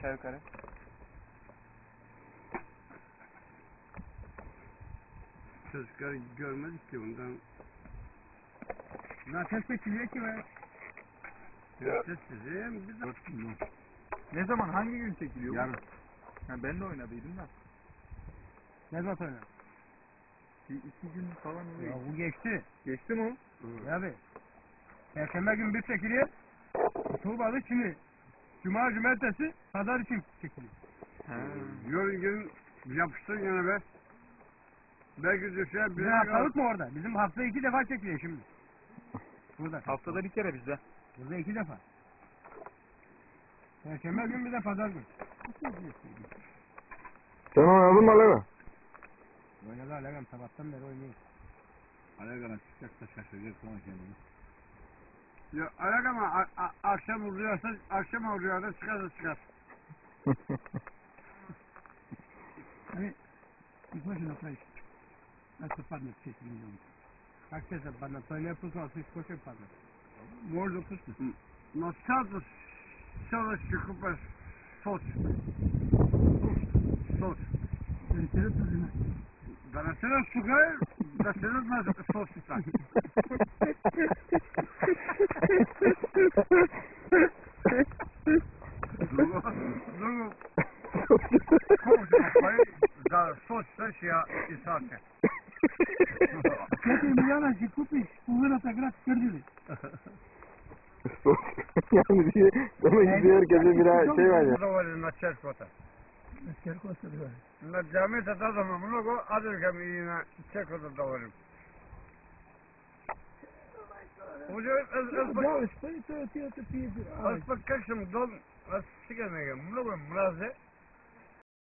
aşağı yukarı. Çocukları görmedik ki bundan. Zaten çekiliyor ki be. Sizin bir de... Ne zaman, hangi gün çekiliyor? Yarın. Ha, ben de oynadıydım da. Ne zaman oynar? Bir 2 gün falan Ya oluyor. bu geçti. Geçti mi o? Abi. Perşembe gün bir çekiliyor. Tuğbalı şimdi. Cuma, cumartesi, pazar için çekiliyor. Ha. Yarın gün yapıştır gene be. Belki düşer bir Bizim haftalık mı orada? Bizim hafta 2 defa çekiliyor şimdi. Burada. Haftada bir kere bizde. Burada 2 defa. Perşembe gün bir de pazar gün. Sen oynadın mı Alev? Oynadı Alagam sabahtan beri oynuyor. Alagana çıkacak da şaşıracak sonra kendini. Ya Alagama akşam oluyorsa akşam oluyor da çıkar. Hani ilk başına koy. Nasıl padne çekiliyor? Как се западна? Той не е пуснал всичко, ще падне. Може да пусне. Но цялото село ще купа сос. Сос. Да не се разсуга, да се на сосица. Друго. Колко ще направи за сосица ще я изсака. 4 milyona ще купиш половината град в Кърджали. Yani diye, demek ki herkese bir şey var ya. Доволен на черквата. На Черквата да. На джамията дадоме много, аз викам и на черквата доволен. Да, спай, той отива да пие. Аз пък как съм дом, аз сега не много мразя